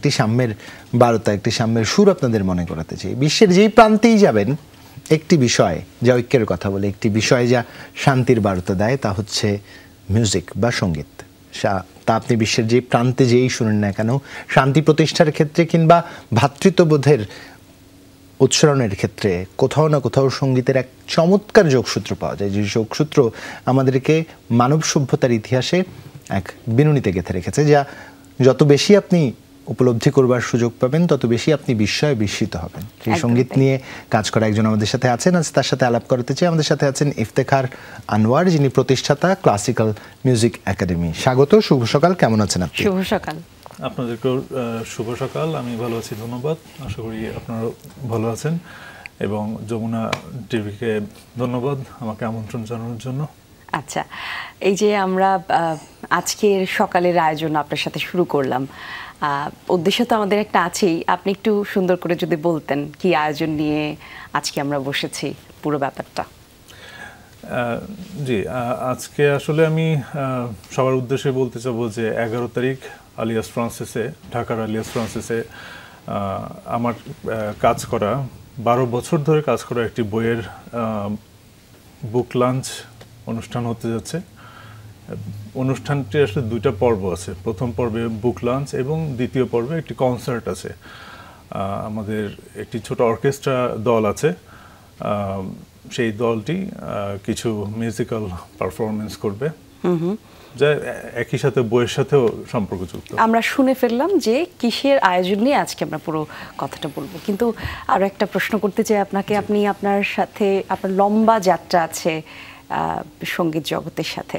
একটি সাম্যের বার্তা, একটি সাম্যের সুর আপনাদের মনে করাতে চাই। বিশ্বের যেই প্রান্তেই যাবেন একটি বিষয় যা ঐক্যের কথা বলে, একটি বিষয় যা শান্তির বার্তা দেয়, তা হচ্ছে মিউজিক বা সঙ্গীত। তা আপনি বিশ্বের যে প্রান্তে যেই শুনেন না কেন, শান্তি প্রতিষ্ঠার ক্ষেত্রে কিংবা ভ্রাতৃত্ববোধের উচ্চারণের ক্ষেত্রে কোথাও না কোথাও সঙ্গীতের এক চমৎকার যোগসূত্র পাওয়া যায়, যে যোগসূত্র আমাদেরকে মানব সভ্যতার ইতিহাসে এক বিনুনিতে গেঁথে রেখেছে, যা যত বেশি আপনি উপলব্ধি করবার সুযোগ পাবেন তত বেশি আপনি বিস্ময়ে বিস্মিত হবেন। সেই সঙ্গীত নিয়ে কাজ করা একজন আমাদের সাথে আছেন, আজ তার সাথে আলাপ করতে চাই। আমাদের সাথে আছেন ইফতেখার আনোয়ার, যিনি প্রতিষ্ঠাতা ক্লাসিক্যাল মিউজিক একাডেমি। স্বাগত, শুভ সকাল, কেমন আছেন আপনি? শুভ সকাল। আপনাদেরকেও শুভ সকাল। আমি ভালো আছি, ধন্যবাদ। আশা করি আপনারাও ভালো আছেন, এবং যমুনা টিভিকে ধন্যবাদ আমাকে আমন্ত্রণ জানানোর জন্য। আচ্ছা, এই যে আমরা আজকের সকালের আয়োজন আপনার সাথে শুরু করলাম, উদ্দেশ্য তো আমাদের একটা আছেই। আপনি একটু সুন্দর করে যদি বলতেন কি আয়োজন নিয়ে আজকে আমরা বসেছি, পুরো ব্যাপারটা। জি, আজকে আসলে আমি সবার উদ্দেশ্যে বলতে চাবো যে 11 তারিখ আলিয়াস ফ্রান্সিসে, ঢাকার আলিয়াস ফ্রান্সিসে আমার কাজ করা 12 বছর ধরে কাজ করা একটি বইয়ের বুক লঞ্চ অনুষ্ঠান হতে যাচ্ছে। অনুষ্ঠানটি আসলে দুইটা পর্ব আছে। প্রথম পর্বে বুক লঞ্চ এবং দ্বিতীয় পর্বে একটি কনসার্ট আছে। আমাদের একটি ছোট অর্কেস্ট্রা দল আছে, সেই দলটি কিছু মিউজিক্যাল পারফরমেন্স করবে, যা একই সাথে বইয়ের সাথেও সম্পর্কযুক্ত। আমরা শুনে ফেললাম যে কিসের আয়োজন নিয়ে আজকে আমরা পুরো কথাটা বলবো, কিন্তু আরও একটা প্রশ্ন করতে চাই আপনাকে। আপনি আপনার সাথে আপনার লম্বা যাত্রা আছে সঙ্গীত জগতের সাথে,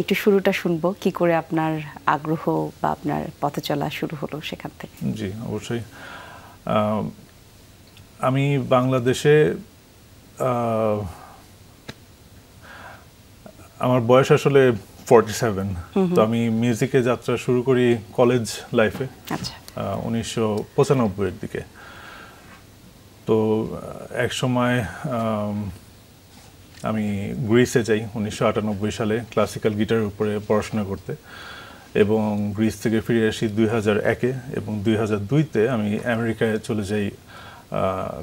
একটু শুরুটা শুনবো, কি করে আপনার আগ্রহ বা আপনার পথ চলা শুরু হলো সেখান থেকে। জি, অবশ্যই। আমি বাংলাদেশে, আমার বয়স আসলে 47, তো আমি মিউজিকে যাত্রা শুরু করি কলেজ লাইফে 1995-এর দিকে। তো এক সময় আমি গ্রিসে যাই 1998 সালে ক্লাসিক্যাল গিটারের উপরে পড়াশোনা করতে, এবং গ্রিস থেকে ফিরে আসি 2001-এ, এবং 2002-তে আমি আমেরিকায় চলে যাই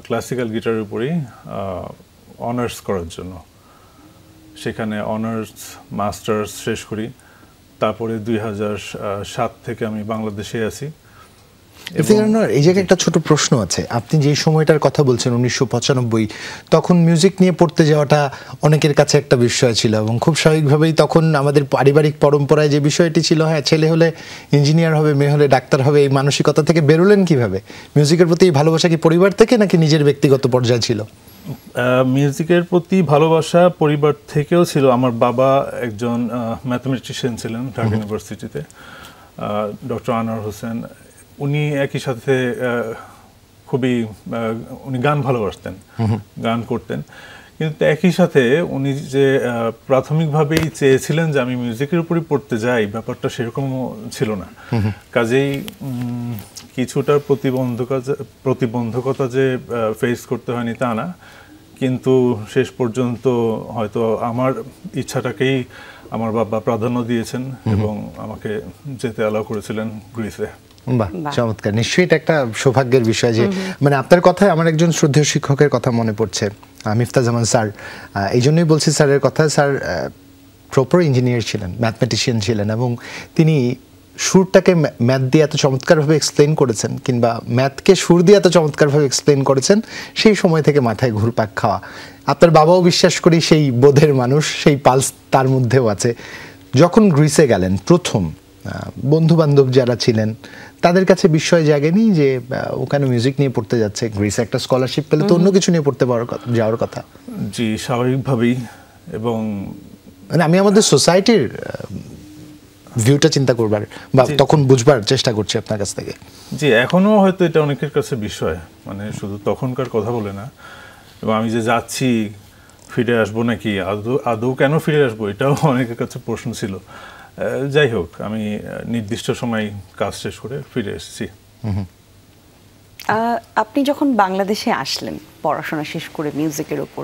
ক্লাসিক্যাল গিটারের উপরেই অনার্স করার জন্য। সেখানে অনার্স মাস্টার্স শেষ করি। তারপরে 2007 থেকে আমি বাংলাদেশে আসি। এই জায়গায় একটা ছোট প্রশ্ন আছে। আপনি যে সময়টার কথা বলছেন 1995, তখন মিউজিক নিয়ে পড়তে যাওয়াটা অনেকের কাছে একটা বিষয় ছিল, এবং খুব স্বাভাবিকভাবেই তখন আমাদের পারিবারিক পরম্পরায় যে বিষয়টি ছিল, হ্যাঁ ছেলে হলে ইঞ্জিনিয়ার হবে, মেয়ে হলে ডাক্তার হবে, এই মানসিকতা থেকে বেরোলেন কিভাবে? মিউজিকের প্রতি ভালোবাসা কি পরিবার থেকে নাকি নিজের ব্যক্তিগত পর্যায়ে ছিল? মিউজিকের প্রতি ভালোবাসা পরিবার থেকেও ছিল। আমার বাবা একজন ম্যাথমেটিশিয়ান ছিলেন ঢাকা ইউনিভার্সিটিতে, ডক্টর আনোয়ার হোসেন। উনি একই সাথে উনি গান ভালোবাসতেন, গান করতেন, কিন্তু একই সাথে উনি যে প্রাথমিকভাবেই চেয়েছিলেন যে আমি মিউজিকের উপরই পড়তে যাই, ব্যাপারটা সেরকমও ছিল না। কাজেই কিছুটা প্রতিবন্ধকতা যে ফেস করতে হয়নি তা না, কিন্তু শেষ পর্যন্ত হয়তো আমার ইচ্ছাটাকেই আমার বাবা প্রাধান্য দিয়েছেন এবং আমাকে যেতে অ্যালাউ করেছিলেন গ্রিসে। বাহ, চমৎকার। নিশ্চয়ই এটা একটা সৌভাগ্যের বিষয় যে, মানে আপনার কথায় আমার একজন শ্রদ্ধেয় শিক্ষকের কথা মনে পড়ছে, মিফতাজামান স্যার। এই জন্যই বলছি স্যারের কথা। স্যার প্রপার ইঞ্জিনিয়ার ছিলেন, ম্যাথমেটিশিয়ান ছিলেন, এবং তিনি সুরটাকে ম্যাথ দিয়ে এত চমৎকারভাবে এক্সপ্লেন করেছেন, কিংবা ম্যাথকে সুর দিয়ে এত চমৎকারভাবে এক্সপ্লেন করেছেন, সেই সময় থেকে মাথায় ঘুরপাক খাওয়া। আপনার বাবাও বিশ্বাস করি সেই বোধের মানুষ, সেই পালস তার মধ্যেও আছে। যখন গ্রিসে গেলেন, প্রথম বন্ধু বান্ধব যারা ছিলেন তাদের কাছে বিস্ময় জাগেনি যে ওখানে মিউজিক নিয়ে পড়তে যাচ্ছে? গ্রিসে একটা স্কলারশিপ পেলে তো অন্য কিছু নিয়ে পড়তে যাওয়ার কথা। জি, স্বাভাবিকভাবেই। এবং মানে আমি আমাদের সোসাইটির ভিউটা চিন্তা করবার বা তখন বুঝবার চেষ্টা করছি আপনার কাছ থেকে। জি, এখনো হয়তো এটা অনেকের কাছে বিষয়, মানে শুধু তখনকার কথা বলে না। এবং আমি যে যাচ্ছি, ফিরে আসবো নাকি, আদৌ কেন ফিরে আসবো, এটাও অনেকের কাছে প্রশ্ন ছিল। যাই হোক, আমি নির্দিষ্ট সময় কাজ শেষ করে ফিরে এসেছি। আপনি যখন বাংলাদেশে আসলেন পড়াশোনা শেষ করে মিউজিকের উপর,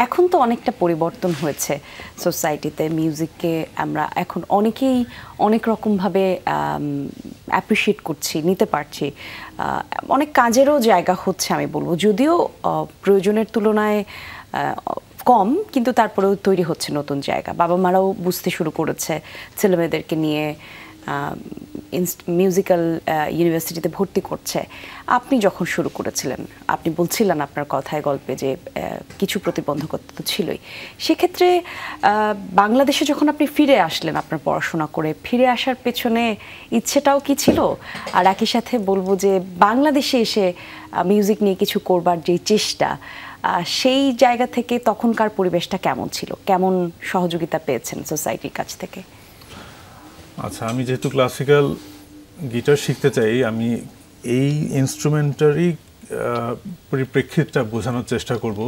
এখন তো অনেকটা পরিবর্তন হয়েছে সোসাইটিতে। মিউজিককে আমরা এখন অনেকেই অনেক রকমভাবে অ্যাপ্রিসিয়েট করছি, নিতে পারছি। অনেক কাজেরও জায়গা হচ্ছে আমি বলবো, যদিও প্রয়োজনের তুলনায় কম, কিন্তু তারপরেও তৈরি হচ্ছে নতুন জায়গা। বাবা মারাও বুঝতে শুরু করেছে ছেলেমেয়েদেরকে নিয়ে মিউজিক্যাল ইউনিভার্সিটিতে ভর্তি করছে। আপনি যখন শুরু করেছিলেন, আপনি বলছিলেন আপনার কথায় গল্পে যে কিছু প্রতিবন্ধকতা তো ছিলই। সেক্ষেত্রে বাংলাদেশে যখন আপনি ফিরে আসলেন আপনার পড়াশোনা করে, ফিরে আসার পেছনে ইচ্ছেটাও কি ছিল? আর একই সাথে বলবো যে বাংলাদেশে এসে মিউজিক নিয়ে কিছু করবার যে চেষ্টা, সেই জায়গা থেকে তখনকার পরিবেশটা কেমন ছিল? কেমন সহযোগিতা পেয়েছেন সোসাইটির কাছ থেকে? আচ্ছা, আমি যেহেতু ক্লাসিক্যাল গিটার শিখতে চাই, আমি এই ইনস্ট্রুমেন্টারি পরিপ্রেক্ষিতটা বোঝানোর চেষ্টা করব,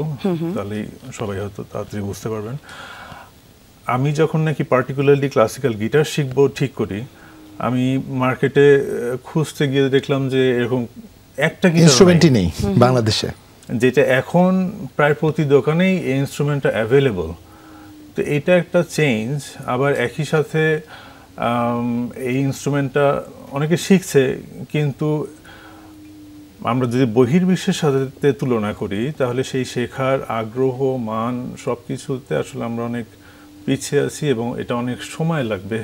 তাহলেই সবাই হয়তো তাড়াতাড়ি বুঝতে পারবেন। আমি যখন নাকি পার্টিকুলারলি ক্লাসিক্যাল গিটার শিখবো ঠিক করি, আমি মার্কেটে খুঁজতে গিয়ে দেখলাম যে এরকম একটা ইনস্ট্রুমেন্টই নেই বাংলাদেশে, যেটা এখন প্রায় প্রতি দোকানেই এই ইনস্ট্রুমেন্টটা অ্যাভেলেবল। তো এটা একটা চেঞ্জ। আবার একই সাথে এই ইনস্ট্রুমেন্টটা অনেকে শিখছে, কিন্তু আমরা যদি বহির্বিশ্বের সাথে তুলনা করি তাহলে সেই শেখার আগ্রহ, মান সব কিছুতে আসলে আমরা অনেক পিছিয়ে আছি, এবং এটা অনেক সময় লাগবে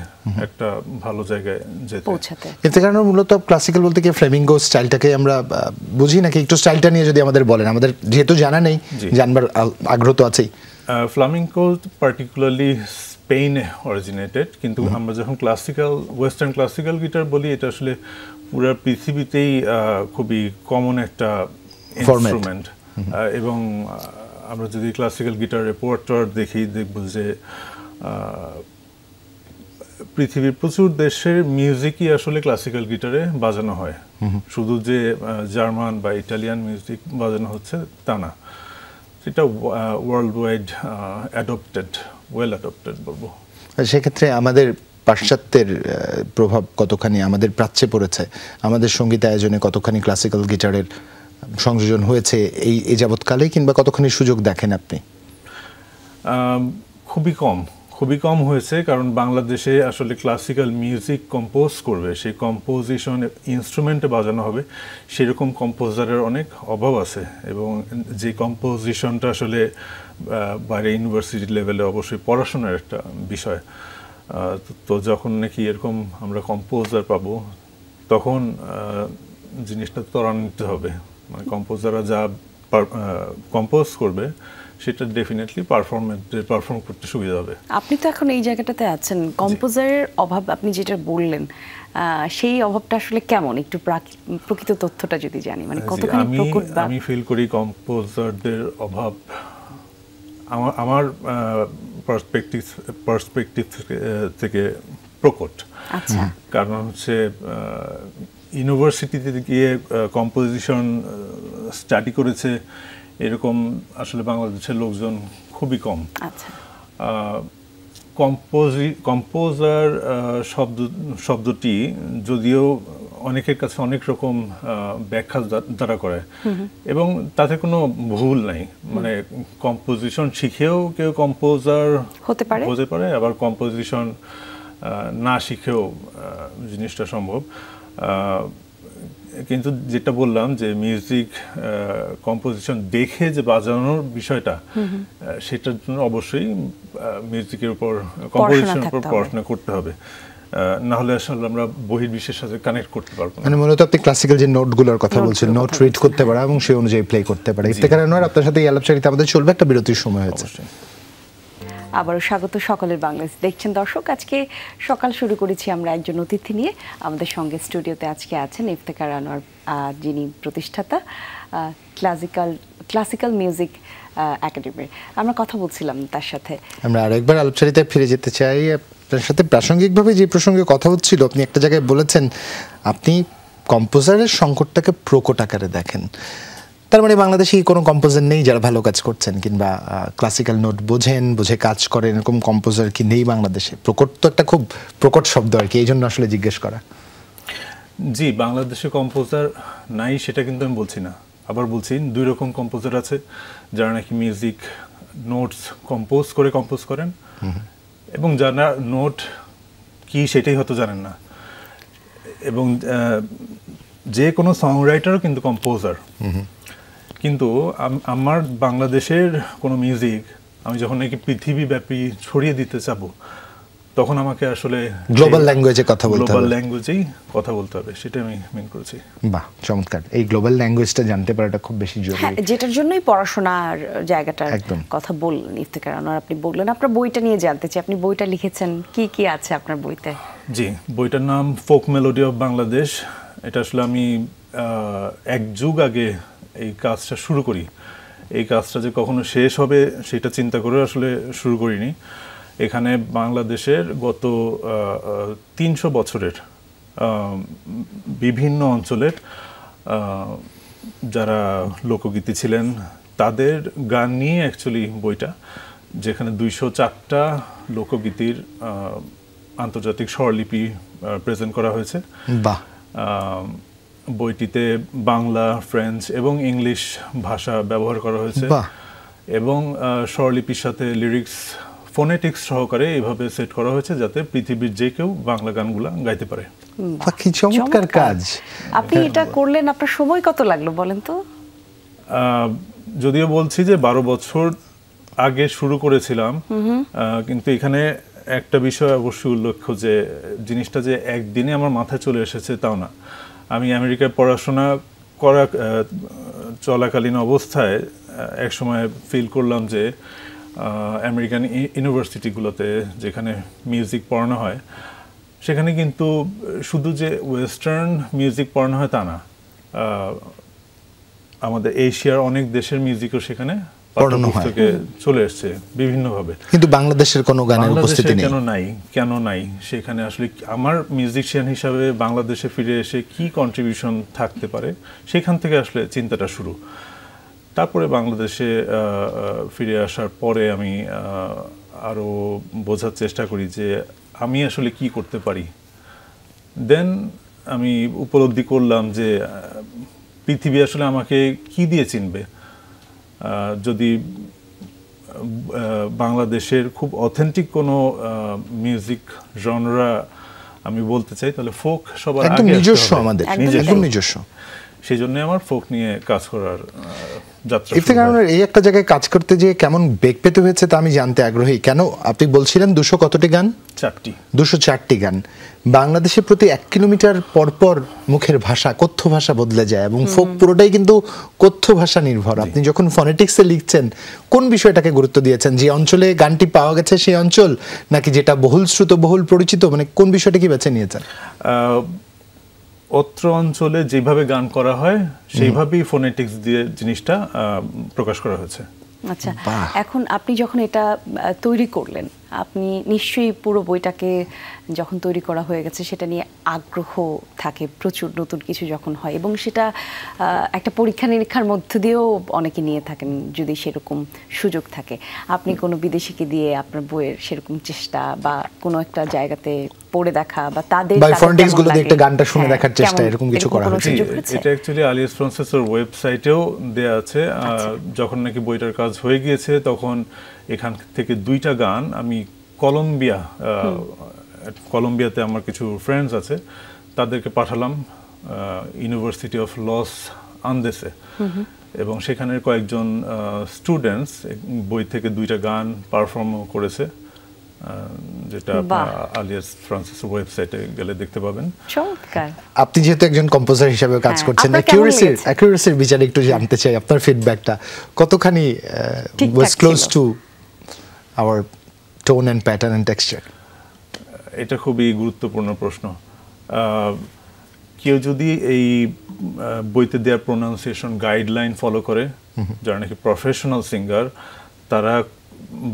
একটা ভালো জায়গায় যেতে পৌঁছাতে। এতে কারণে মূলত ক্লাসিক্যাল বলতে কি ফ্লেমিঙ্গো স্টাইলটাকে আমরা বুঝি নাকি? একটু স্টাইলটা নিয়ে যদি আমাদের বলেন, আমাদের যেহেতু জানা নেই, জানবার আগ্রহ তো আছেই। ফ্লামিঙ্গো পার্টিকুলারলি স্পেনে অরিজিনেটেড, কিন্তু আমরা যখন ওয়েস্টার্ন ক্লাসিক্যাল গিটার বলি, এটা আসলে পুরো পৃথিবীতেই খুবই কমন একটা ইনস্ট্রুমেন্ট। এবং আমরা যদি ক্লাসিক্যাল গিটার রেপার্টরি দেখব যে পৃথিবীর প্রচুর দেশের মিউজিকই আসলে ক্লাসিক্যাল গিটারে বাজানো হয়। শুধু যে জার্মান বা ইটালিয়ান মিউজিক বাজানো হচ্ছে তা না, এটা ওয়ার্ল্ড ওয়াইড ওয়েল অ্যাডপ্টেড বলবো। সেক্ষেত্রে আমাদের পাশ্চাত্যের প্রভাব কতখানি আমাদের প্রাচ্যে পড়েছে? আমাদের সঙ্গীত আয়োজনে কতখানি ক্লাসিক্যাল গিটারের সংযোজন হয়েছে এই যাবৎকালে, কিংবা কতখানি সুযোগ দেখেন আপনি? খুবই কম হয়েছে, কারণ বাংলাদেশে আসলে ক্লাসিক্যাল মিউজিক কম্পোজ করবে, সেই কম্পোজিশন ইনস্ট্রুমেন্টে বাজানো হবে, সেরকম কম্পোজারের অনেক অভাব আছে। এবং যে কম্পোজিশনটা আসলে বাইরে ইউনিভার্সিটি লেভেলে অবশ্যই পড়াশোনার একটা বিষয়। তো যখন নাকি এরকম আমরা কম্পোজার পাবো, তখন জিনিসটা ত্বরান্বিত হবে। মানে কম্পোজাররা যা কম্পোজ করবে সেটা ডেফিনেটলি পারফর্ম করতে সুবিধা হবে। আপনি তো এখন এই জায়গাটাতে আছেন, কম্পোজারের অভাব আপনি যেটা বললেন, সেই অভাবটা আসলে কেমন? একটু প্রকৃত তথ্যটা যদি জানি, মানে কতখানি প্রকট? আমি ফিল করি কম্পোজারদের অভাব আমার পার্সপেক্টিভ থেকে প্রকট। আচ্ছা। কারণ হচ্ছে ইউনিভার্সিটিতে গিয়ে কম্পোজিশন স্টাডি করেছে এরকম আসলে বাংলাদেশের লোকজন খুবই কম। আচ্ছা। কম্পোজার শব্দটি যদিও অনেকের কাছে অনেক রকম ব্যাখ্যা দ্বারা করে, এবং তাতে কোনো ভুল নাই। মানে কম্পোজিশন শিখেও কেউ কম্পোজার হতে পারে, আবার কম্পোজিশন না শিখেও জিনিসটা সম্ভব। কিন্তু যেটা বললাম যে মিউজিক কম্পোজিশন দেখে যে বাজানোর বিষয়টা, সেটার জন্য অবশ্যই মিউজিকের উপর, কম্পোজিশনের উপর পড়াশোনা করতে হবে, না হলে আসলে আমরা বহির্বিশ্বের সাথে কানেক্ট করতে পারবো না। মানে মূলত আপনি ক্লাসিক্যাল যে নোটগুলোর কথা বলছেন, নোট রিড করতে পারা এবং সেই অনুযায়ী প্লে করতে পারা। ইফতেখার আনোয়ার, আপনার সাথে এই আলাপচারিতা আমাদের চলবে, একটা বিরতির সময় হয়েছে। আবারও স্বাগত সকলের বাংলাদেশ দেখছেন দর্শক। আজকে সকাল শুরু করেছি আমরা একজন অতিথি নিয়ে। আমাদের সঙ্গে স্টুডিওতে আজকে আছেন ইফতেখার আনোয়ার, যিনি প্রতিষ্ঠাতা ক্লাসিক্যাল মিউজিক একাডেমির। আমরা কথা বলছিলাম তার সাথে। আমরা আরো একবার আলাপচারিতায় ফিরে যেতে চাই আপনার সাথে। প্রাসঙ্গিকভাবে যে প্রসঙ্গে কথা হচ্ছিল, আপনি একটা জায়গায় বলেছেন আপনি কম্পোজারের সংকটটাকে প্রকট আকারে দেখেন। তার মানে বাংলাদেশে কোনো কম্পোজার নেই যারা ভালো কাজ করছেন, কিংবা ক্লাসিক্যাল নোট বুঝে কাজ করেন, এরকম কম্পোজার কি নেই বাংলাদেশে? প্রকট তো একটা খুব প্রকট শব্দ আর কি, এই জন্য আসলে জিজ্ঞেস করা। জি, বাংলাদেশে কম্পোজার নাই সেটা কিন্তু আমি বলছি না। আবার বলছি, দুই রকম কম্পোজার আছে, যারা নাকি মিউজিক নোটস কম্পোজ করেন, এবং যারা নোট কি সেটাই হয়তো জানেন না। এবং যে কোনো সং রাইটারও কিন্তু কম্পোজার। কিন্তু আমার বাংলাদেশের কোনো মিউজিক আমি যখন নাকি পৃথিবীব্যাপী ছড়িয়ে দিতে চাবো, তখন আমাকে আসলে গ্লোবাল ল্যাঙ্গুয়েজে কথা বলতে হবে, গ্লোবাল ল্যাঙ্গুয়েজেই কথা বলতে হবে, সেটা আমি মেন করেছি। বাহ, চমৎকার। এই গ্লোবাল ল্যাঙ্গুয়েজটা জানতে পারাটা খুব বেশি জরুরি। হ্যাঁ, যেটার জন্যই পড়াশোনার জায়গাটার কথা বললেন ইফতেখার আনোয়ার। আপনি বললেন আপনার বইটা নিয়ে জানতে চাই, আপনি বইটা লিখেছেন, কি কি আছে আপনার বইতে? জি, বইটার নাম ফোক মেলোডি অফ বাংলাদেশ। এটা আসলে আমি এক যুগ আগে এই কাজটা শুরু করি। এই কাজটা যে কখনো শেষ হবে সেটা চিন্তা করে আসলে শুরু করিনি। এখানে বাংলাদেশের গত 300 বছরের বিভিন্ন অঞ্চলের যারা লোকগীতি ছিলেন তাদের গান নিয়ে অ্যাকচুয়ালি বইটা, যেখানে 204টা লোকগীতির আন্তর্জাতিক স্বরলিপি প্রেজেন্ট করা হয়েছে। বাহ। বইটিতে বাংলা, ফ্রেঞ্চ এবং ইংলিশ ভাষা ব্যবহার করা হয়েছে, এবং স্বরলিপির সাথে লিরিক্স, ফোনেটিক্স সহকারে এইভাবে সেট করা হয়েছে যাতে পৃথিবীর যে কেউ বাংলা গানগুলা গাইতে পারে। কি চমৎকার কাজ। আপনি এটা করলেন, আপনার সময় কত লাগলো বলেন তো? যদিও বলছি যে 12 বছর আগে শুরু করেছিলাম, কিন্তু এখানে একটা বিষয় অবশ্যই উল্লেখ্য যে জিনিসটা যে একদিনে আমার মাথায় চলে এসেছে তাও না। আমি আমেরিকায় পড়াশোনা করা চলাকালীন অবস্থায় একসময় ফিল করলাম যে আমেরিকান ইউনিভার্সিটিগুলোতে যেখানে মিউজিক পড়ানো হয়, সেখানে কিন্তু শুধু যে ওয়েস্টার্ন মিউজিক পড়ানো হয় তা না, আমাদের এশিয়ার অনেক দেশের মিউজিকও সেখানে পাঠ্যপুস্তকে চলে এসছে বিভিন্নভাবে। কিন্তু বাংলাদেশের কোনো গানের উপস্থিতি নেই। কেন নাই? সেখানে আসলে আমার মিউজিশিয়ান হিসাবে বাংলাদেশে ফিরে এসে কি কন্ট্রিবিউশন থাকতে পারে, সেখান থেকে আসলে চিন্তাটা শুরু। তারপরে বাংলাদেশে ফিরে আসার পরে আমি আরও বোঝার চেষ্টা করি যে আমি আসলে কি করতে পারি। দেন আমি উপলব্ধি করলাম যে পৃথিবী আসলে আমাকে কি দিয়ে চিনবে। যদি বাংলাদেশের খুব অথেন্টিক কোনো মিউজিক জনরা আমি বলতে চাই, তাহলে ফোক সবার আগে নিজস্ব, আমাদের নিজস্ব। সেই জন্য আমার ফোক নিয়ে কাজ করার যাত্রা। ইফতেখার আনোয়ার, এই একটা জায়গায় কাজ করতে যে কেমন বেগ পেতে হয়েছে তা আমি জানতে আগ্রহী। কেন আপনি বলছিলেন 200 কতটি গান? 204টি গান। বাংলাদেশে প্রতি 1 কিলোমিটার পরপর মুখের ভাষা, কথ্য ভাষা বদলে যায়, এবং ফোক পুরোটাই কিন্তু কথ্য ভাষা নির্ভর। আপনি যখন ফনেটিক্সে লিখছেন কোন বিষয়টাকে গুরুত্ব দিয়েছেন? যে অঞ্চলে গানটি পাওয়া গেছে সেই অঞ্চল, নাকি যেটা বহুল শ্রুত বহুল পরিচিত, মানে কোন বিষয়টা কি বেছে নিয়েছেন? অত্র অঞ্চলে যেভাবে গান করা হয় সেইভাবেই ফোনেটিক্স দিয়ে জিনিসটা প্রকাশ করা হয়েছে। আচ্ছা, এখন আপনি যখন এটা তৈরি করলেন, আপনি নিশ্চয়ই পুরো বইটাকে যখন তৈরি করা হয়ে গেছে সেটা নিয়ে আগ্রহ থাকে প্রচুর, নতুন কিছু যখন হয়, এবং সেটা একটা পরীক্ষা নিরীক্ষার মধ্য দিয়েও অনেকে নিয়ে থাকেন যদি সেরকম সুযোগ থাকে। আপনি কোনো বিদেশিকে দিয়ে আপনার বইয়ের সেরকম চেষ্টা বা কোনো একটা জায়গাতে পড়ে দেখা বা তাদের ফনেটিক্সগুলো দিয়ে একটা গানটা শুনে দেখার চেষ্টা, এরকম কিছু করা হয়েছে? এটা অ্যাকচুয়ালি আলিয়াস ফ্রান্সিসের ওয়েবসাইটেও দেয়া আছে। যখন নাকি বইটার কাজ হয়ে গিয়েছে তখন এখান থেকে 2টা গান আমি কলম্বিয়াতে আমার কিছু ফ্রেন্ডস আছে, তাদেরকে পাঠালাম ইউনিভার্সিটি অফ লস আন্দেসে, এবং সেখানের কয়েকজন স্টুডেন্টস বই থেকে 2টা গান পারফর্ম করেছে, যেটা আলিয়াস ফ্রান্সিসের ওয়েবসাইটে গেলে দেখতে পাবেন। আপনি যেহেতু একজন কম্পোজার হিসেবে কাজ করছেন, অ্যাকিউরেসির বিচারে একটু জানতে চাই আপনার ফিডব্যাকটা কতখানি was close to our tone and pattern and texture? এটা খুবই গুরুত্বপূর্ণ প্রশ্ন। কেউ যদি এই বইতে দেওয়া প্রোনাউন্সিয়েশন গাইডলাইন ফলো করে, যারা নাকি প্রফেশনাল সিঙ্গার, তারা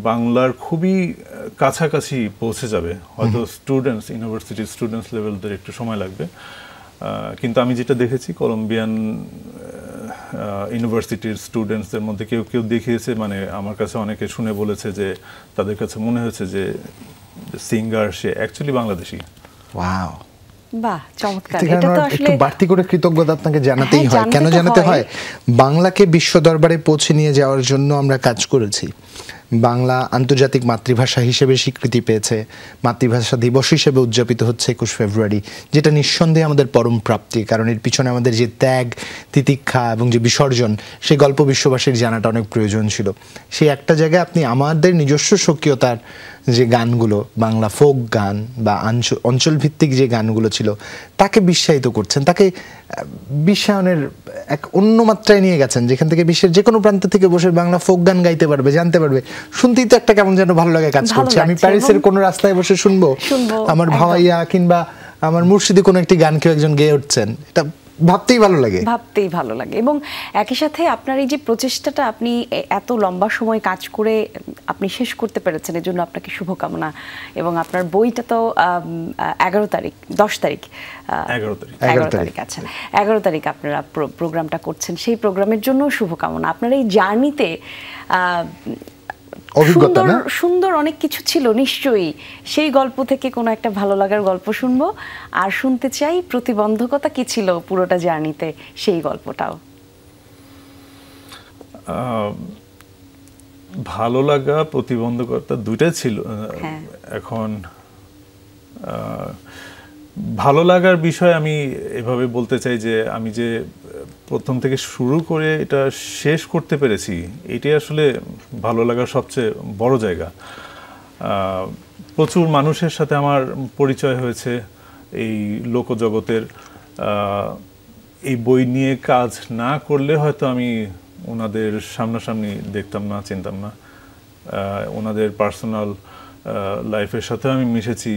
বাংলার খুবই কাছাকাছি পৌঁছে যাবে। হয়তো স্টুডেন্টস, ইউনিভার্সিটির স্টুডেন্টস লেভেলদের একটু সময় লাগবে, কিন্তু আমি যেটা দেখেছি কলম্বিয়ান ইউনিভার্সিটির স্টুডেন্টসদের মধ্যে কেউ কেউ দেখিয়েছে, মানে আমার কাছে অনেকে শুনে বলেছে যে তাদের কাছে মনে হয়েছে যে সিঙ্গার সে অ্যাকচুয়ালি বাংলাদেশি। ওয়াও, বাহ, চমৎকার। ইফতেখার এটা তো আনোয়ার, আসলে একটু বাড়তি করে কৃতজ্ঞতা আপনাকে জানাতেই হ্যাঁ, হয়। জানতে কেন তো জানাতে হয়। হয়? বাংলাকে বিশ্ব দরবারে পৌঁছে নিয়ে যাওয়ার জন্য আমরা কাজ করেছি। বাংলা আন্তর্জাতিক মাতৃভাষা হিসেবে স্বীকৃতি পেয়েছে, মাতৃভাষা দিবস হিসেবে উদযাপিত হচ্ছে 21 ফেব্রুয়ারি, যেটা নিঃসন্দেহে আমাদের পরম প্রাপ্তি। কারণ এর পিছনে আমাদের যে ত্যাগ, তিতিক্ষা এবং যে বিসর্জন, সেই গল্প বিশ্ববাসীর জানাটা অনেক প্রয়োজন ছিল। সেই একটা জায়গায় আপনি আমাদের নিজস্ব স্বকীয়তার যে গানগুলো, বাংলা ফোক গান বা অঞ্চলভিত্তিক যে গানগুলো ছিল, তাকে বিশ্বায়িত করছেন, তাকে বিশ্বায়নের এক অন্য মাত্রায় নিয়ে গেছেন, যেখান থেকে বিশ্বের যে কোনো প্রান্ত থেকে বসে বাংলা ফোক গান গাইতে পারবে, জানতে পারবে। শুনতেই তো একটা কেমন যেন ভালো লাগে কাজ ভালো করছে। আমি লাগছে প্যারিসের এবং কোনো রাস্তায় বসে শুনবো আমার একদম। ভাওয়াইয়া কিংবা আমার মুর্শিদি কোনো একটি গান কেউ একজন গেয়ে উঠছেন, এটা ভাবতেই ভালো লাগে। ভাবতেই ভালো লাগে। এবং একই সাথে আপনার এই যে প্রচেষ্টাটা, আপনি এত লম্বা সময় কাজ করে আপনি শেষ করতে পেরেছেন, এর জন্য আপনাকে শুভকামনা। এবং আপনার বইটা তো 11 তারিখ 10 তারিখ 11 তারিখ আচ্ছা 11 তারিখ আপনারা প্রোগ্রামটা করছেন, সেই প্রোগ্রামের জন্য শুভকামনা। আপনার এই জার্নিতে সুন্দর অনেক কিছু ছিল নিশ্চয়ই, সেই গল্প থেকে কোনো একটা ভালো লাগার গল্প শুনবো। আর শুনতে চাই প্রতিবন্ধকতা কি ছিল পুরোটা জার্নিতে, সেই গল্পটাও। ভালো লাগা, প্রতিবন্ধকতা দুইটাই ছিল। এখন ভালো লাগার বিষয় আমি এভাবে বলতে চাই যে আমি যে প্রথম থেকে শুরু করে এটা শেষ করতে পেরেছি, এটাই আসলে ভালো লাগার সবচেয়ে বড় জায়গা। প্রচুর মানুষের সাথে আমার পরিচয় হয়েছে এই লোকজগতের। এই বই নিয়ে কাজ না করলে হয়তো আমি ওনাদের সামনাসামনি দেখতাম না, চিনতাম না। ওনাদের পার্সোনাল লাইফের সাথে আমি মিশেছি,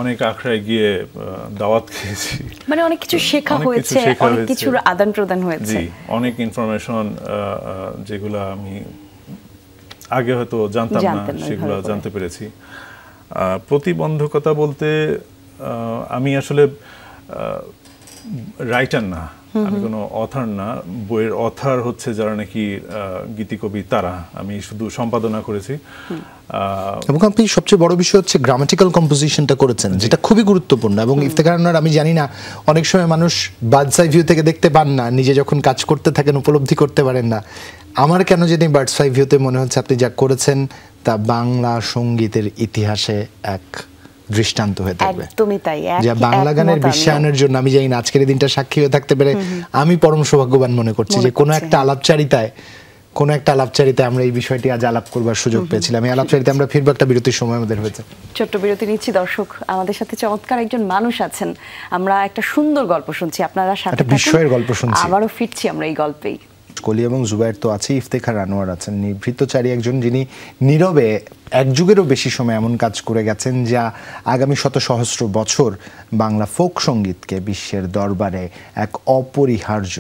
অনেক আখড়ায় গিয়ে দাওয়াত খেয়েছি, মানে অনেক কিছু শেখা হয়েছে, অনেক কিছুর আদান প্রদান হয়েছে। জি, অনেক ইনফরমেশন যেগুলো আমি আগে হয়তো জানতাম না, সেগুলো জানতে পেরেছি। প্রতিবন্ধকতা বলতে আমি আসলে রাইটার না, আমি কোনো অথার না। বইয়ের অথার হচ্ছে যারা নাকি গীতিকবি, তারা। আমি শুধু সম্পাদনা করেছি। এবং আপনি সবচেয়ে বড় বিষয় হচ্ছে গ্রামাটিক্যাল কম্পোজিশনটা করেছেন, যেটা খুবই গুরুত্বপূর্ণ। এবং ইফতেখার আনোয়ার, আমি জানি না, অনেক সময় মানুষ বার্ডস আই ভিউ থেকে দেখতে পান না, নিজে যখন কাজ করতে থাকেন উপলব্ধি করতে পারেন না। আমার কেন জানি বার্ডস আই ভিউতে মনে হচ্ছে আপনি যা করেছেন তা বাংলা সঙ্গীতের ইতিহাসে এক দৃষ্টান্ত হয়ে থাকবে। একদমই তাই। যা বাংলা গানের বিশ্বায়নের জন্য আমি জানি না, আজকের এই দিনটা সাক্ষী হয়ে থাকতে পেরে আমি পরম সৌভাগ্যবান মনে করছি যে কোনো একটা আলাপচারিতায় আমরা এই বিষয়টি আজ আলাপ করবার সুযোগ পেয়েছিলাম। এই আলাপচারিতায় আমরা ফিরবো, একটা বিরতির সময় আমাদের হয়েছে। ছোট্ট বিরতি নিচ্ছি। দর্শক, আমাদের সাথে চমৎকার একজন মানুষ আছেন, আমরা একটা সুন্দর গল্প শুনছি, আপনারা সাথে একটা বিস্ময়ের গল্প শুনছি। আবারও ফিরছি আমরা এই গল্পেই। কলি এবং জুবায়ের তো আছে, ইফতেখার আনোয়ার আছেন, নিভৃতচারী একজন, যিনি নীরবে এক যুগেরও বেশি সময় এমন কাজ করে গেছেন যা আগামী শত সহস্র বছর বাংলা ফোক সঙ্গীতকে বিশ্বের দরবারে এক অপরিহার্য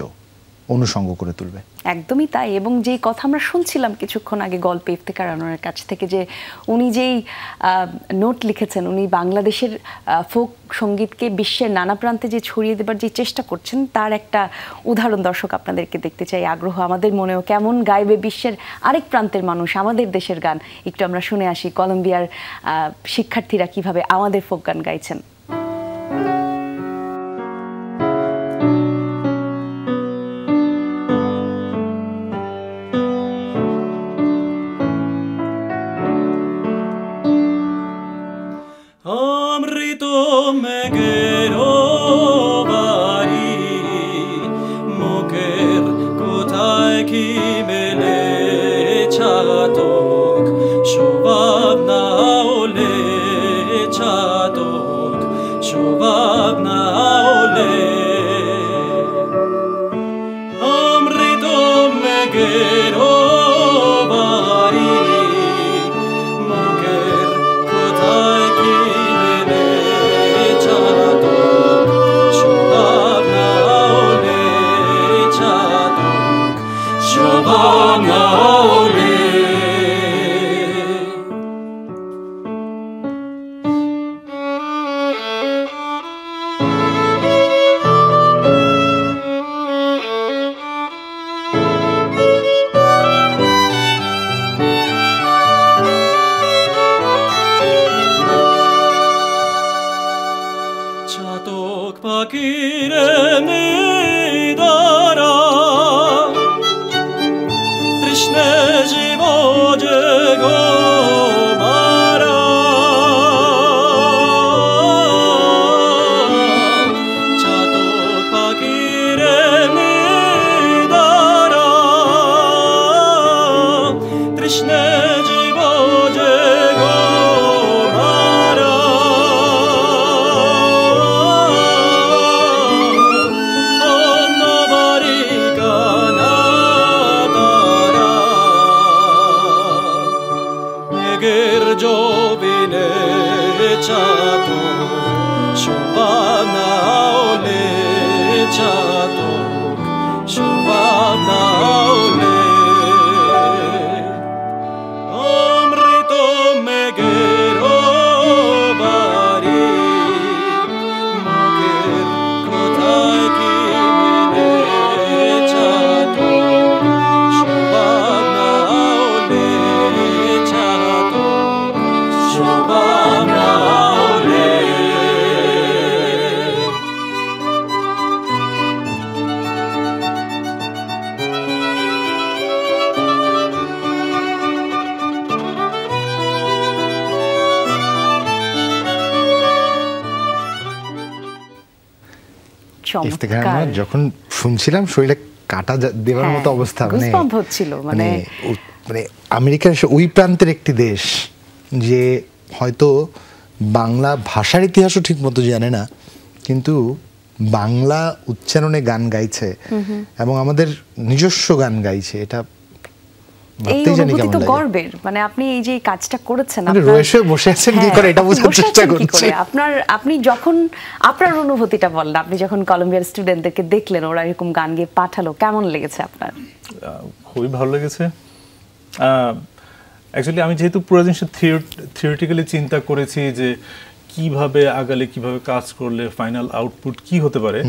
অনুষঙ্গ করে তুলবে। একদমই তাই। এবং যেই কথা আমরা শুনছিলাম কিছুক্ষণ আগে গল্পে ইফতেখার আনোয়ারের কাছ থেকে, যে উনি যেই নোট লিখেছেন, উনি বাংলাদেশের ফোক সঙ্গীতকে বিশ্বের নানা প্রান্তে যে ছড়িয়ে দেবার যে চেষ্টা করছেন, তার একটা উদাহরণ দর্শক আপনাদেরকে দেখতে চাই। আগ্রহ আমাদের মনেও, কেমন গাইবে বিশ্বের আরেক প্রান্তের মানুষ আমাদের দেশের গান, একটু আমরা শুনে আসি কলম্বিয়ার শিক্ষার্থীরা কিভাবে আমাদের ফোক গান গাইছেন। ইফতেখার আনোয়ার যখন শুনছিলাম শরীরে কাটা দেওয়ার মতো অবস্থা, গুজবাম্প হচ্ছিল। মানে আমেরিকার ওই প্রান্তের একটি দেশ যে হয়তো বাংলা ভাষার ইতিহাসও ঠিক মতো জানে না, কিন্তু বাংলা উচ্চারণে গান গাইছে এবং আমাদের নিজস্ব গান গাইছে, এটা এই অনুভূতি তো গর্বের। মানে আপনি এই যে কাজটা করেছেন, আপনি রয়েছে বসে আছেন কি করে এটা বোঝার চেষ্টা করছি। আপনি যখন আপনার অনুভূতিটা বলেন, আপনি যখন কলম্বিয়ার স্টুডেন্টদেরকে দেখলেন ওরা এরকম গান গেয়ে পাঠালো, কেমন লেগেছে আপনার? খুবই ভালো লেগেছে। অ্যাকচুয়ালি আমি যেহেতু পুরো জিনিসটা থিওরিটিক্যালি চিন্তা করেছি যে কিভাবে আগালে, কিভাবে কাজ করলে ফাইনাল আউটপুট কি হতে পারে,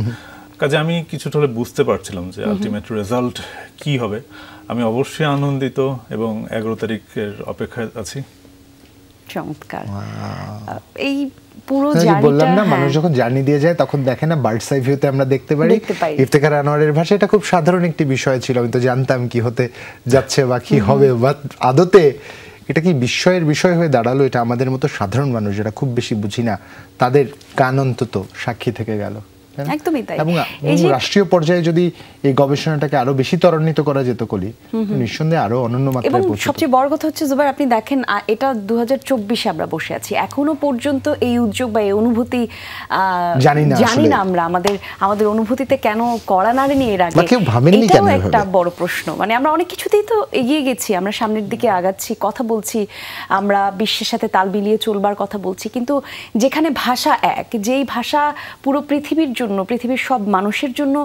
কাজে আমি কিছুটা হলে বুঝতে পারছিলাম যে আলটিমেট রেজাল্ট কি হবে। আমি অবশ্যই আনন্দিত এবং 11 তারিখের অপেক্ষায় আছি। চমৎকার। এই পুরো বললাম না, মানুষ যখন জার্নি দিয়ে যায় তখন দেখে না, বার্ডস আই ভিউতে আমরা দেখতে পারি। ইফতেখার আনোয়ারের ভাষা এটা খুব সাধারণ একটি বিষয় ছিল, আমি তো জানতাম কি হতে যাচ্ছে বা কি হবে, বা আদতে এটা কি বিস্ময়ের বিষয় হয়ে দাঁড়ালো, এটা আমাদের মতো সাধারণ মানুষ যারা খুব বেশি বুঝি না তাদের কান অন্তত সাক্ষী থেকে গেল। একদমই তাই। এবং রাষ্ট্রীয় পর্যায়ে যদি এই গবেষণাটাকে আরো বেশি ত্বরান্বিত করা যেত কলি, নিঃসন্দেহে আরো অনন্য মাত্রায় পৌঁছতো। সবচেয়ে বড় কথা হচ্ছে জুবাইর, আপনি দেখেন এটা 2024-এ আমরা বসে আছি, এখনো পর্যন্ত এই উদ্যোগ বা এই অনুভূতি জানি না আমরা আমাদের অনুভূতিতে কেন কড়া নাড়েনি এর আগে, এটাও একটা বড় প্রশ্ন। মানে আমরা অনেক কিছুতেই তো এগিয়ে গেছি, আমরা সামনের দিকে আগাচ্ছি, কথা বলছি, আমরা বিশ্বের সাথে তাল মিলিয়ে চলবার কথা বলছি, কিন্তু যেখানে ভাষা এক, যেই ভাষা পুরো পৃথিবীর জন্য, পৃথিবীর সব মানুষের জন্য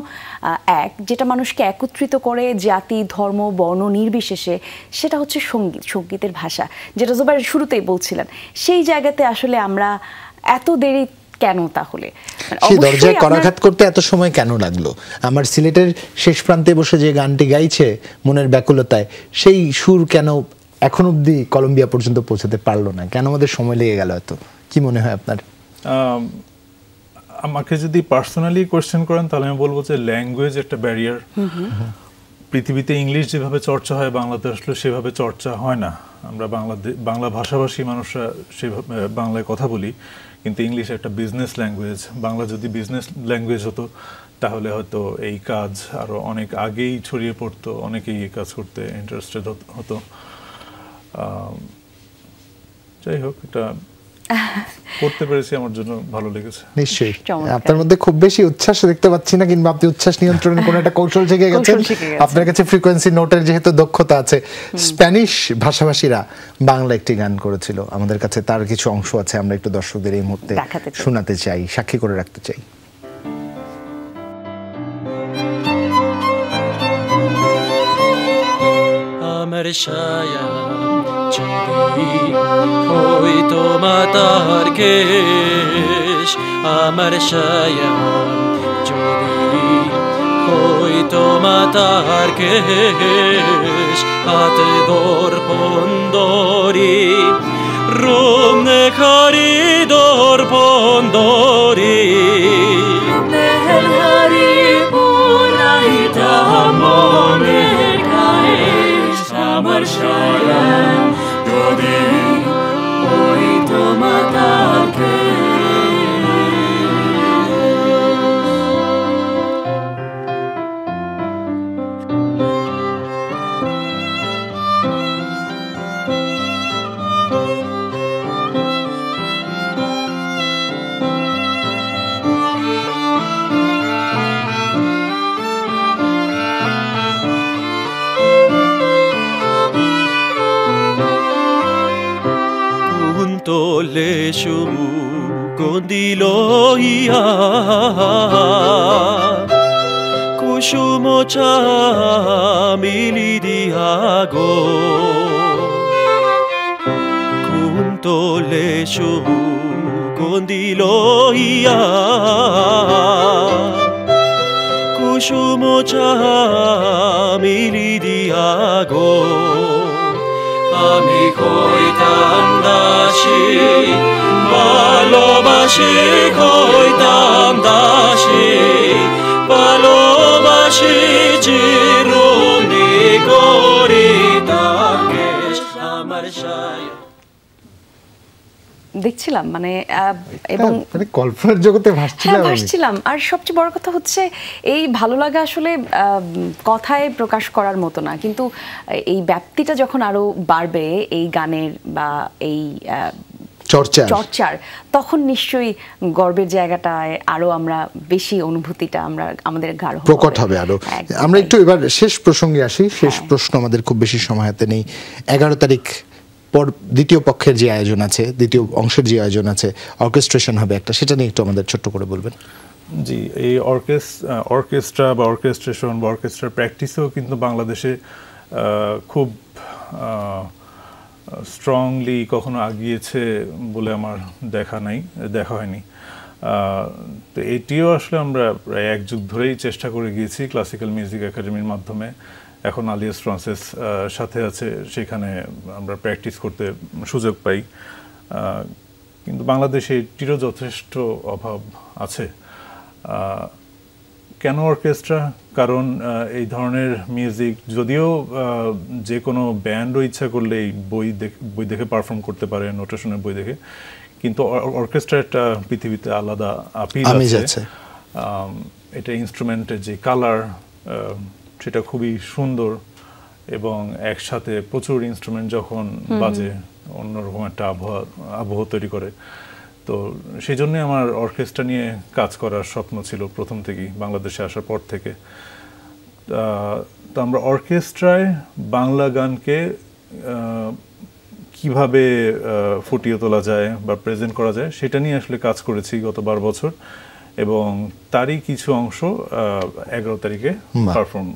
এক, যেটা মানুষকে একত্রিত করে জাতি, ধর্ম, বর্ণ নির্বিশেষে, সেটা হচ্ছে সঙ্গীত, সঙ্গীতের ভাষা, যেটা জুবাইর শুরুতেই বলছিলেন। সেই জায়গাতে আসলে আমরা এত দেরি কেন, তাহলে সেই দরজায় করাঘাত করতে এত সময় কেন লাগলো? আমার সিলেটের শেষ প্রান্তে বসে যে গানটি গাইছে মনের ব্যাকুলতায়, সেই সুর কেন এখন অবধি কলম্বিয়া পর্যন্ত পৌঁছাতে পারলো না? কেন আমাদের সময় লেগে গেল এত? কি মনে হয় আপনার? আমাকে যদি পার্সোনালি কোয়েশ্চেন করেন তাহলে আমি বলবো যে ল্যাঙ্গুয়েজ একটা ব্যারিয়ার। পৃথিবীতে ইংলিশ যেভাবে চর্চা হয় বাংলাতে আসলে সেভাবে চর্চা হয় না। আমরা বাংলা ভাষাভাষী মানুষরা সেভাবে বাংলায় কথা বলি, কিন্তু ইংলিশ একটা বিজনেস ল্যাঙ্গুয়েজ। বাংলা যদি বিজনেস ল্যাঙ্গুয়েজ হতো তাহলে হয়তো এই কাজ আরো অনেক আগেই ছড়িয়ে পড়তো, অনেকেই এই কাজ করতে ইন্টারেস্টেড হতো। যাই হোক, এটা করতে পেরেছি, আমার জন্য ভালো লেগেছে। নিশ্চয়ই আপনার মধ্যে খুব বেশি উচ্ছ্বাস দেখতে পাচ্ছি না, কিংবা আপনি উচ্ছ্বাস নিয়ন্ত্রণের কোনো একটা কৌশল শিখে গেছেন। আপনার কাছে ফ্রিকোয়েন্সি নোটের যেহেতু দক্ষতা আছে, স্প্যানিশ ভাষাভাষীরা বাংলা একটি গান করেছিল, আমাদের কাছে তার কিছু অংশ আছে, আমরা একটু দর্শকদের এই মুহূর্তে শোনাতে চাই, সাক্ষী করে রাখতে চাই। আমার ছায়া যদি হইতো মাতার কেশ, আমার ছায়া যদি হইতো মাতার কেশ, হাতে দর্পণ ধরি রূপ নেখারি দর্পণ ধরি নেহারি পুরাহিতাম মনের কায়েশ, আমার ছায়া যদি হইতো মাতার কেশ। Lesu condilo ia kushumo chamili diago kunto lesu condilo ia kushumo chamili diago আমি কইতাম দাসী ভালোবাসি, কইতাম দাসী ভালোবাসি, চিরুনি করিতাম কেশ, আমার ছায়া। দেখছিলাম মানে এবং কল্পনার জগতে ভাসছিলাম আমি। ভাসছিলাম। আর সবচেয়ে বড় কথা হচ্ছে এই ভালো লাগা আসলে কথায় প্রকাশ করার মতো না, কিন্তু এই ব্যাপ্তিটা যখন আরো বাড়বে এই গানের বা এই চর্চার, তখন নিশ্চয়ই গর্বের জায়গাটায় আরো আমরা বেশি অনুভূতিটা আমরা আমাদের গাঢ় প্রকট হবে আরো। আমরা একটু এবার শেষ প্রসঙ্গে আসি। শেষ প্রশ্ন, আমাদের খুব বেশি সময় হাতে নেই। 11 তারিখ দ্বিতীয় পক্ষের যে আয়োজন আছে, দ্বিতীয় অংশের যে আয়োজন আছে, অর্কেস্ট্রেশন হবে একটা, সেটা নিয়ে একটু আমাদের ছোট্ট করে বলবেন। জি, এই অর্কেস্ট্রা বা অর্কেস্ট্রেশন বা অর্কেস্ট্রার প্র্যাকটিসেও কিন্তু বাংলাদেশে খুব স্ট্রংলি কখনো আগিয়েছে বলে আমার দেখা হয়নি। তো এটিও আসলে আমরা প্রায় 1 যুগ ধরেই চেষ্টা করে গিয়েছি ক্লাসিক্যাল মিউজিক একাডেমির মাধ্যমে। এখন আলিয়াস ফ্রান্সিস সাথে আছে, সেখানে আমরা প্র্যাকটিস করতে সুযোগ পাই, কিন্তু বাংলাদেশে এটিরও যথেষ্ট অভাব আছে। কেন অর্কেস্ট্রা? কারণ এই ধরনের মিউজিক যদিও যে কোনো ব্যান্ডও ইচ্ছা করলেই বই দেখে পারফর্ম করতে পারে, নোটেশনের বই দেখে, কিন্তু অর্কেস্ট্রা একটা পৃথিবীতে আলাদা আপিল আছে। এটা ইনস্ট্রুমেন্টের যে কালার সেটা খুবই সুন্দর, এবং একসাথে প্রচুর ইনস্ট্রুমেন্ট যখন বাজে অন্যরকম একটা আবহ তৈরি করে। তো সেই জন্যই আমার অর্কেস্ট্রা নিয়ে কাজ করার স্বপ্ন ছিল প্রথম থেকেই, বাংলাদেশে আসার পর থেকে। তো আমরা অর্কেস্ট্রায় বাংলা গানকে কিভাবে ফুটিয়ে তোলা যায় বা প্রেজেন্ট করা যায় সেটা নিয়ে আসলে কাজ করেছি গত 12 বছর, এবং তারই কিছু অংশ 11 তারিখে পারফর্ম।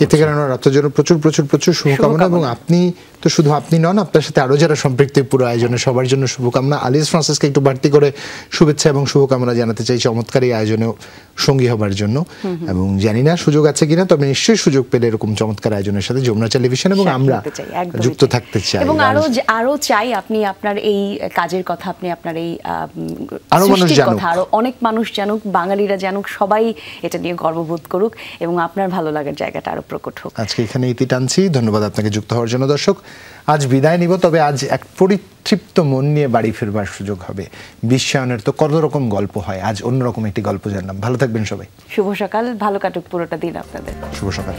এ থেকে আপনার জন্য প্রচুর প্রচুর প্রচুর শুভকামনা, এবং আপনি তো শুধু আপনি নন, আপনার সাথে আরো যারা সম্পৃক্ত পুরো আয়োজনে সবার জন্য শুভকামনা। আলিয়াস ফ্রান্সিসকে একটু বাড়তি করে শুভেচ্ছা এবং শুভকামনা জানাতে চাই চমৎকার এই আয়োজনেও সঙ্গী হবার জন্য। এবং জানি না সুযোগ আছে কিনা, তবে নিশ্চয়ই সুযোগ পেলে এরকম চমৎকার আয়োজনের সাথে যমুনা টেলিভিশন এবং আমরা যুক্ত থাকতে চাই, এবং আরো চাই আপনি আপনার এই কাজের কথা, আপনি আপনার এই আরো মানুষ জানুক, আরো অনেক মানুষ জানুক, বাঙালিরা জানুক, সবাই এটা নিয়ে গর্ববোধ করুক এবং আপনার ভালো লাগার জায়গাটা আরো প্রকট হোক। আজকে এখানে ইতি টানছি। ধন্যবাদ আপনাকে যুক্ত হওয়ার জন্য। দর্শক, আজ বিদায় নিব, তবে আজ এক পরিতৃপ্ত মন নিয়ে বাড়ি ফিরবার সুযোগ হবে। বিশ্বায়নের তো কত রকম গল্প হয়, আজ অন্যরকম একটি গল্প জানলাম। ভালো থাকবেন সবাই। শুভ সকাল, ভালো কাটুক পুরোটা দিন আপনাদের। শুভ সকাল।